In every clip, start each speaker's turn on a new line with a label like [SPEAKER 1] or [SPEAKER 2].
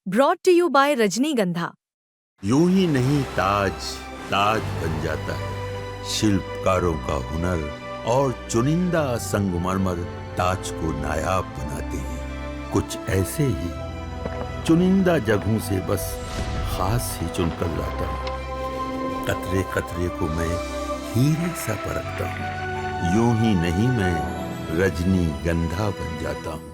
[SPEAKER 1] Brought to you bye रजनीगंधा।
[SPEAKER 2] यूं ही नहीं ताज ताज बन जाता है, शिल्पकारों का हुनर और चुनिंदा संगमरमर ताज को नायाब बनाते हैं। कुछ ऐसे ही चुनिंदा जगहों से बस खास ही चुनकर लाता हूँ। कतरे कतरे को मैं हीरे सा परखता हूँ। यूं ही नहीं मैं रजनीगंधा बन जाता हूँ।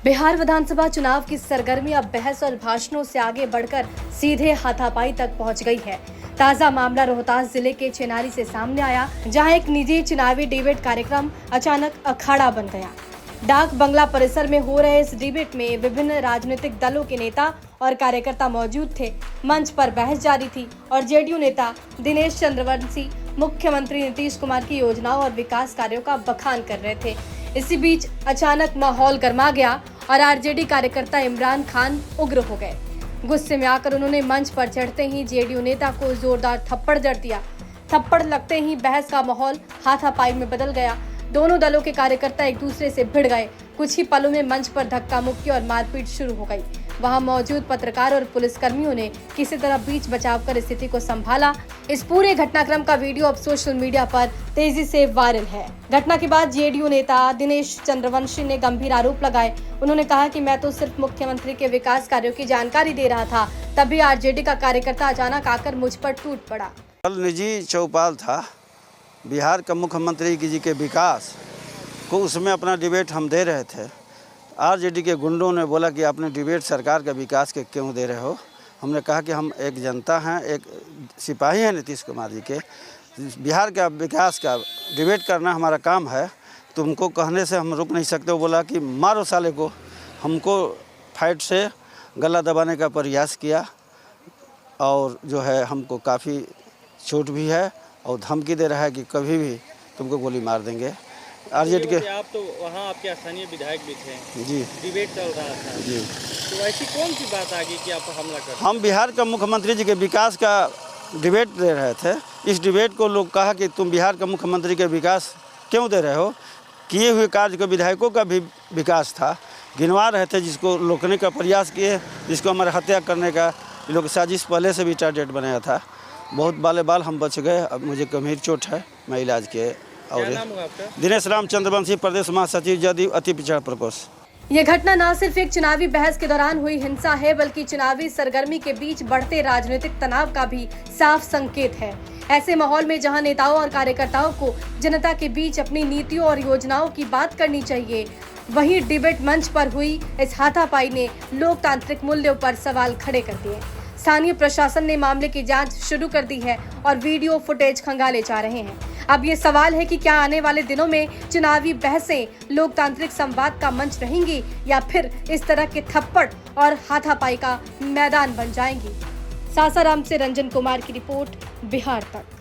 [SPEAKER 3] बिहार विधानसभा चुनाव की सरगर्मी अब बहस और भाषणों से आगे बढ़कर सीधे हाथापाई तक पहुंच गई है। ताजा मामला रोहतास जिले के चेनारी से सामने आया, जहां एक निजी चुनावी डिबेट कार्यक्रम अचानक अखाड़ा बन गया। डाक बंगला परिसर में हो रहे इस डिबेट में विभिन्न राजनीतिक दलों के नेता और कार्यकर्ता मौजूद थे। मंच पर बहस जारी थी और जेडीयू नेता दिनेश चंद्रवंशी मुख्यमंत्री नीतीश कुमार की योजनाओं और विकास कार्यों का बखान कर रहे थे। इसी बीच अचानक माहौल गर्मा गया और आरजेडी कार्यकर्ता इमरान खान उग्र हो गए। गुस्से में आकर उन्होंने मंच पर चढ़ते ही जेडीयू नेता को जोरदार थप्पड़ जड़ दिया। थप्पड़ लगते ही बहस का माहौल हाथापाई में बदल गया। दोनों दलों के कार्यकर्ता एक दूसरे से भिड़ गए। कुछ ही पलों में मंच पर धक्का मुक्की और मारपीट शुरू हो गई। वहां मौजूद पत्रकार और पुलिसकर्मियों ने किसी तरह बीच बचाव स्थिति को संभाला। इस पूरे घटनाक्रम का वीडियो अब सोशल मीडिया पर तेजी से वायरल है। घटना के बाद जेडीयू नेता दिनेश चंद्रवंशी ने गंभीर आरोप लगाए। उन्होंने कहा कि मैं तो सिर्फ मुख्यमंत्री के विकास कार्यों की जानकारी दे रहा था, तभी आरजेडी का कार्यकर्ता अचानक आकर मुझ पर टूट पड़ा।
[SPEAKER 4] कल निजी चौपाल था बिहार का मुख्यमंत्री जी के विकास को, उसमें अपना डिबेट हम दे रहे थे। आरजेडी के गुंडों ने बोला कि आपने डिबेट सरकार के विकास के क्यों दे रहे हो। हमने कहा कि हम एक जनता हैं, एक सिपाही हैं नीतीश कुमार जी के। बिहार का विकास का डिबेट करना हमारा काम है, तुमको कहने से हम रुक नहीं सकते। वो बोला कि मारो साले को। हमको फाइट से गला दबाने का प्रयास किया और जो है हमको काफ़ी चोट भी है और धमकी दे रहा है कि कभी भी तुमको गोली मार देंगे। आरजेडी के
[SPEAKER 5] आप तो वहाँ आपके स्थानीय विधायक भी थे
[SPEAKER 4] जी,
[SPEAKER 5] डिबेट चल रहा था
[SPEAKER 4] जी,
[SPEAKER 5] तो ऐसी कौन सी बात आ गई कि आप हमला कर?
[SPEAKER 4] हम बिहार का मुख्यमंत्री जी के विकास का डिबेट दे रहे थे। इस डिबेट को लोग कहा कि तुम बिहार के मुख्यमंत्री के विकास क्यों दे रहे हो। किए हुए कार्य के विधायकों का भी विकास था, गिनवा रहे थे, जिसको रोकने का प्रयास किए, जिसको हमारे हत्या करने का ये लोग साजिश पहले से भी टारगेट बनाया था। बहुत बाले बाल हम बच गए। अब मुझे गंभीर चोट है, मैं इलाज किए। और दिनेश राम चंद्रवंशी, प्रदेश महासचिव जदयू, अति पिछड़ा प्रकोष्ठ।
[SPEAKER 3] ये घटना न सिर्फ एक चुनावी बहस के दौरान हुई हिंसा है, बल्कि चुनावी सरगर्मी के बीच बढ़ते राजनीतिक तनाव का भी साफ संकेत है। ऐसे माहौल में जहां नेताओं और कार्यकर्ताओं को जनता के बीच अपनी नीतियों और योजनाओं की बात करनी चाहिए, वहीं डिबेट मंच पर हुई इस हाथापाई ने लोकतांत्रिक मूल्यों पर सवाल खड़े कर दिए। स्थानीय प्रशासन ने मामले की जांच शुरू कर दी है और वीडियो फुटेज खंगाले जा रहे हैं। अब ये सवाल है कि क्या आने वाले दिनों में चुनावी बहसें लोकतांत्रिक संवाद का मंच रहेंगी या फिर इस तरह के थप्पड़ और हाथापाई का मैदान बन जाएंगी। सासाराम से रंजन कुमार की रिपोर्ट, बिहार तक।